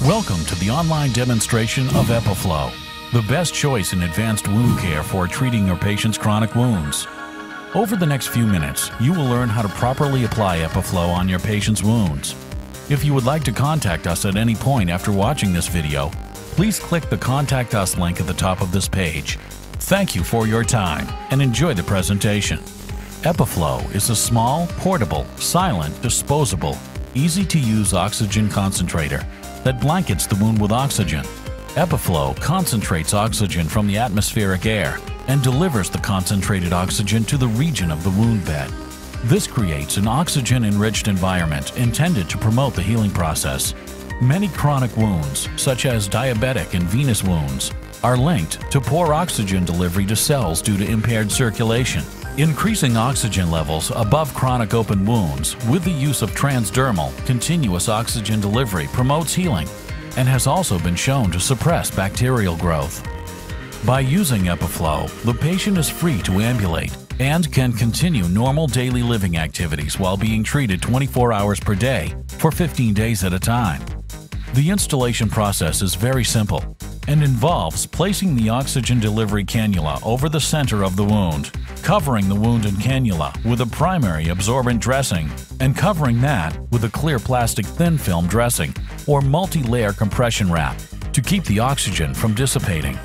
Welcome to the online demonstration of EPIFLO, the best choice in advanced wound care for treating your patient's chronic wounds. Over the next few minutes, you will learn how to properly apply EPIFLO on your patient's wounds. If you would like to contact us at any point after watching this video, please click the Contact Us link at the top of this page. Thank you for your time and enjoy the presentation. EPIFLO is a small, portable, silent, disposable, easy-to-use oxygen concentrator that blankets the wound with oxygen. EPIFLO concentrates oxygen from the atmospheric air and delivers the concentrated oxygen to the region of the wound bed. This creates an oxygen-enriched environment intended to promote the healing process. Many chronic wounds, such as diabetic and venous wounds, are linked to poor oxygen delivery to cells due to impaired circulation. Increasing oxygen levels above chronic open wounds with the use of transdermal, continuous oxygen delivery promotes healing and has also been shown to suppress bacterial growth. By using EPIFLO, the patient is free to ambulate and can continue normal daily living activities while being treated 24 hours per day for 15 days at a time. The installation process is very simple and involves placing the oxygen delivery cannula over the center of the wound, covering the wound and cannula with a primary absorbent dressing, and covering that with a clear plastic thin film dressing or multi-layer compression wrap to keep the oxygen from dissipating.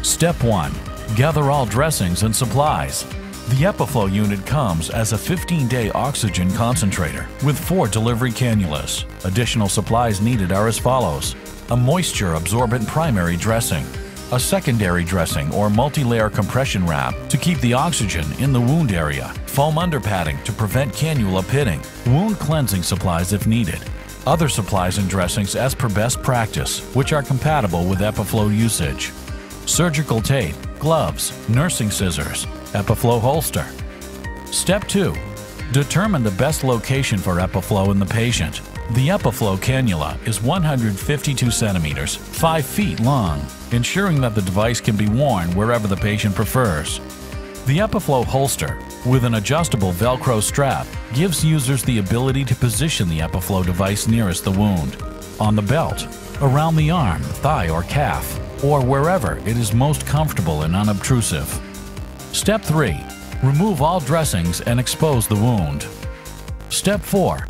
Step 1. Gather all dressings and supplies. The EPIFLO unit comes as a 15-day oxygen concentrator with 4 delivery cannulas. Additional supplies needed are as follows: a moisture-absorbent primary dressing, a secondary dressing or multi-layer compression wrap to keep the oxygen in the wound area, foam underpadding to prevent cannula pitting, wound cleansing supplies if needed, other supplies and dressings as per best practice, which are compatible with EPIFLO usage, surgical tape, gloves, nursing scissors, EPIFLO holster. Step 2. Determine the best location for EPIFLO in the patient. The EPIFLO cannula is 152 centimeters, 5 feet long, ensuring that the device can be worn wherever the patient prefers. The EPIFLO holster, with an adjustable Velcro strap, gives users the ability to position the EPIFLO device nearest the wound, on the belt, around the arm, thigh, or calf, or wherever it is most comfortable and unobtrusive. Step 3. Remove all dressings and expose the wound. Step 4.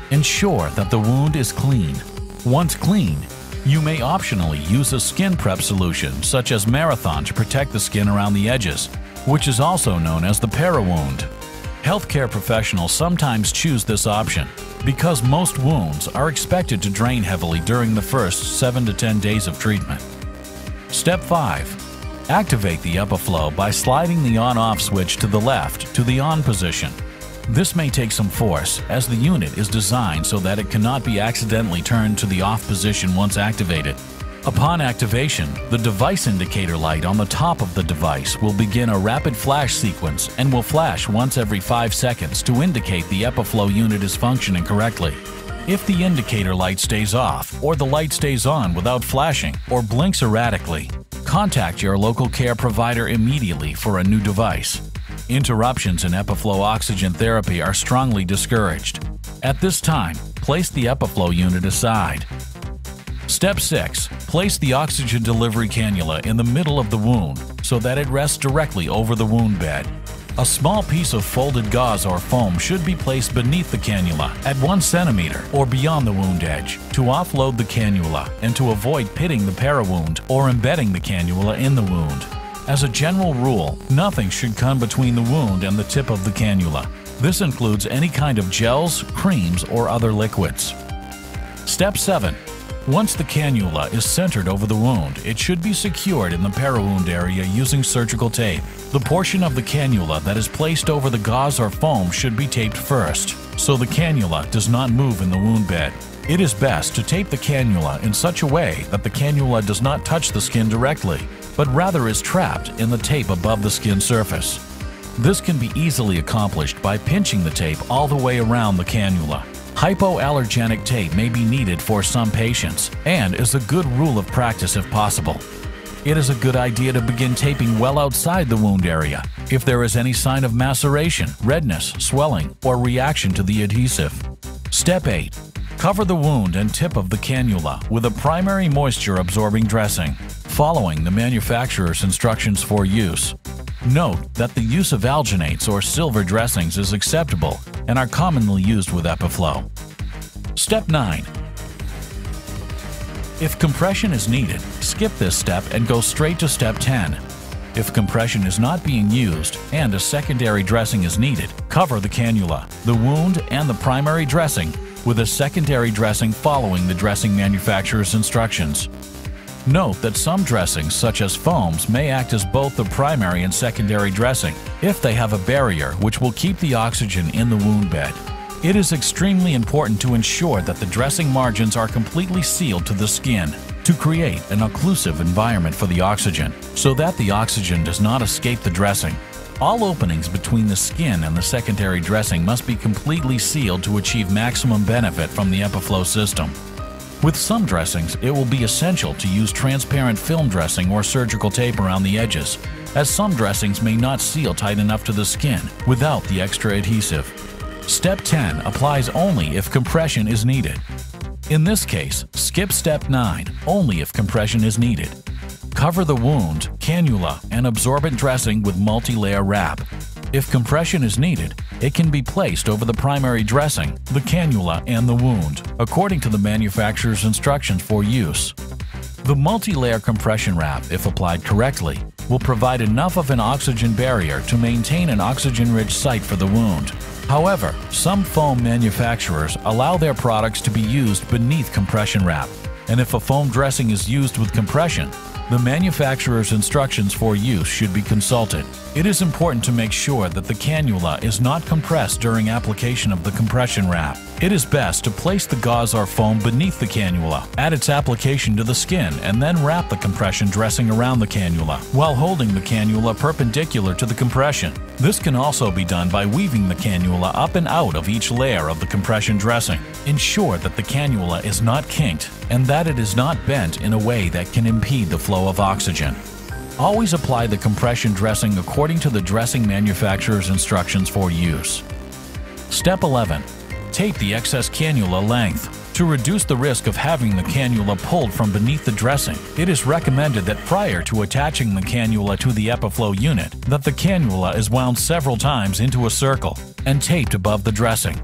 Ensure that the wound is clean. Once clean, you may optionally use a skin prep solution such as Marathon to protect the skin around the edges, which is also known as the para-wound. Healthcare professionals sometimes choose this option because most wounds are expected to drain heavily during the first 7 to 10 days of treatment. Step 5. Activate the EPIFLO by sliding the on-off switch to the left to the on position. This may take some force as the unit is designed so that it cannot be accidentally turned to the off position once activated. Upon activation, the device indicator light on the top of the device will begin a rapid flash sequence and will flash once every 5 seconds to indicate the EPIFLO unit is functioning correctly. If the indicator light stays off or the light stays on without flashing or blinks erratically, contact your local care provider immediately for a new device. Interruptions in EPIFLO oxygen therapy are strongly discouraged. At this time, place the EPIFLO unit aside. Step 6. Place the oxygen delivery cannula in the middle of the wound so that it rests directly over the wound bed. A small piece of folded gauze or foam should be placed beneath the cannula at 1 centimeter or beyond the wound edge to offload the cannula and to avoid pitting the para-wound or embedding the cannula in the wound. As a general rule, nothing should come between the wound and the tip of the cannula. This includes any kind of gels, creams, or other liquids. Step 7. Once the cannula is centered over the wound, it should be secured in the para-wound area using surgical tape. The portion of the cannula that is placed over the gauze or foam should be taped first, so the cannula does not move in the wound bed. It is best to tape the cannula in such a way that the cannula does not touch the skin directly, but rather is trapped in the tape above the skin surface. This can be easily accomplished by pinching the tape all the way around the cannula. Hypoallergenic tape may be needed for some patients and is a good rule of practice if possible. It is a good idea to begin taping well outside the wound area if there is any sign of maceration, redness, swelling, or reaction to the adhesive. Step 8. Cover the wound and tip of the cannula with a primary moisture-absorbing dressing, following the manufacturer's instructions for use. Note that the use of alginates or silver dressings is acceptable and are commonly used with EPIFLO. Step 9. If compression is needed, skip this step and go straight to Step 10. If compression is not being used and a secondary dressing is needed, cover the cannula, the wound, and the primary dressing with a secondary dressing following the dressing manufacturer's instructions. Note that some dressings, such as foams, may act as both the primary and secondary dressing if they have a barrier which will keep the oxygen in the wound bed. It is extremely important to ensure that the dressing margins are completely sealed to the skin to create an occlusive environment for the oxygen so that the oxygen does not escape the dressing. All openings between the skin and the secondary dressing must be completely sealed to achieve maximum benefit from the EPIFLO system. With some dressings, it will be essential to use transparent film dressing or surgical tape around the edges, as some dressings may not seal tight enough to the skin without the extra adhesive. Step 10 applies only if compression is needed. In this case, skip Step 9 only if compression is needed. Cover the wound, cannula, and absorbent dressing with multi-layer wrap. If compression is needed, it can be placed over the primary dressing, the cannula, and the wound, according to the manufacturer's instructions for use. The multi-layer compression wrap, if applied correctly, will provide enough of an oxygen barrier to maintain an oxygen-rich site for the wound. However, some foam manufacturers allow their products to be used beneath compression wrap, and if a foam dressing is used with compression, the manufacturer's instructions for use should be consulted. It is important to make sure that the cannula is not compressed during application of the compression wrap. It is best to place the gauze or foam beneath the cannula at its application to the skin and then wrap the compression dressing around the cannula while holding the cannula perpendicular to the compression. This can also be done by weaving the cannula up and out of each layer of the compression dressing. Ensure that the cannula is not kinked and that it is not bent in a way that can impede the flow of oxygen. Always apply the compression dressing according to the dressing manufacturer's instructions for use. Step 11. Tape the excess cannula length. To reduce the risk of having the cannula pulled from beneath the dressing, it is recommended that prior to attaching the cannula to the EPIFLO unit, that the cannula is wound several times into a circle and taped above the dressing.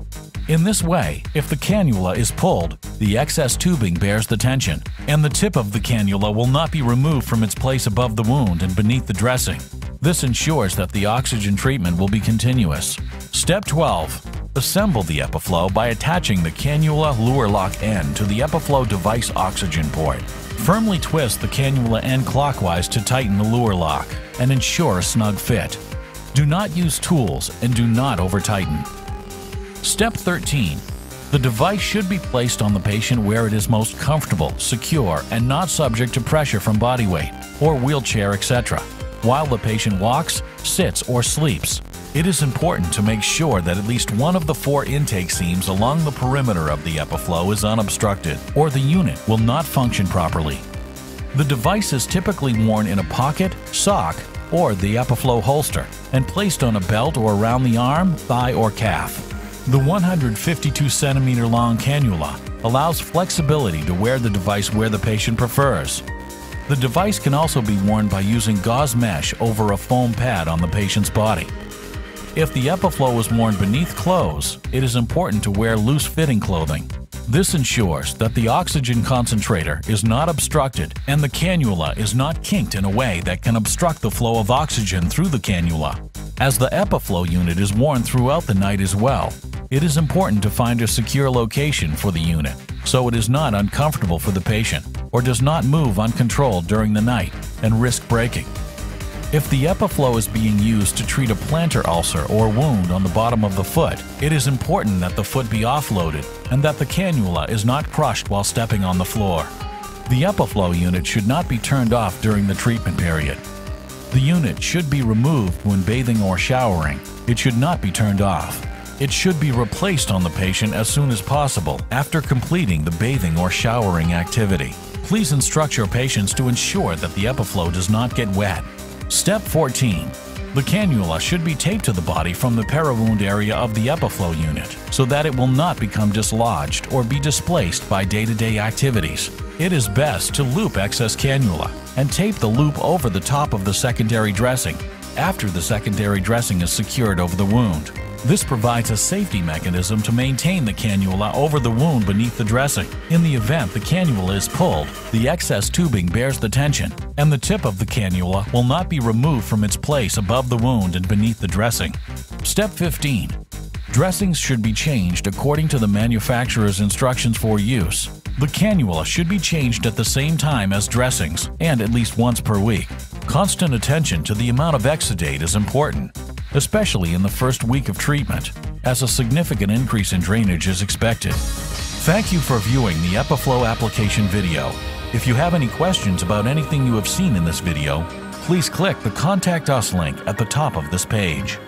In this way, if the cannula is pulled, the excess tubing bears the tension, and the tip of the cannula will not be removed from its place above the wound and beneath the dressing. This ensures that the oxygen treatment will be continuous. Step 12. Assemble the EPIFLO by attaching the cannula lure lock end to the EPIFLO device oxygen port. Firmly twist the cannula end clockwise to tighten the lure lock and ensure a snug fit. Do not use tools and do not over-tighten. Step 13. The device should be placed on the patient where it is most comfortable, secure, and not subject to pressure from body weight or wheelchair, etc. while the patient walks, sits, or sleeps. It is important to make sure that at least one of the 4 intake seams along the perimeter of the EPIFLO is unobstructed, or the unit will not function properly. The device is typically worn in a pocket, sock, or the EPIFLO holster, and placed on a belt or around the arm, thigh, or calf. The 152 cm long cannula allows flexibility to wear the device where the patient prefers. The device can also be worn by using gauze mesh over a foam pad on the patient's body. If the EPIFLO is worn beneath clothes, it is important to wear loose-fitting clothing. This ensures that the oxygen concentrator is not obstructed and the cannula is not kinked in a way that can obstruct the flow of oxygen through the cannula. As the EPIFLO unit is worn throughout the night as well, it is important to find a secure location for the unit so it is not uncomfortable for the patient or does not move uncontrolled during the night and risk breaking. If the EPIFLO is being used to treat a plantar ulcer or wound on the bottom of the foot, it is important that the foot be offloaded and that the cannula is not crushed while stepping on the floor. The EPIFLO unit should not be turned off during the treatment period. The unit should be removed when bathing or showering. It should not be turned off. It should be replaced on the patient as soon as possible after completing the bathing or showering activity. Please instruct your patients to ensure that the EPIFLO does not get wet. Step 14. The cannula should be taped to the body from the parawound area of the EPIFLO unit so that it will not become dislodged or be displaced by day-to-day activities. It is best to loop excess cannula and tape the loop over the top of the secondary dressing after the secondary dressing is secured over the wound. This provides a safety mechanism to maintain the cannula over the wound beneath the dressing. In the event the cannula is pulled, the excess tubing bears the tension, and the tip of the cannula will not be removed from its place above the wound and beneath the dressing. Step 15. Dressings should be changed according to the manufacturer's instructions for use. The cannula should be changed at the same time as dressings and at least once per week. Constant attention to the amount of exudate is important, especially in the first week of treatment, as a significant increase in drainage is expected. Thank you for viewing the EPIFLO application video. If you have any questions about anything you have seen in this video, please click the Contact Us link at the top of this page.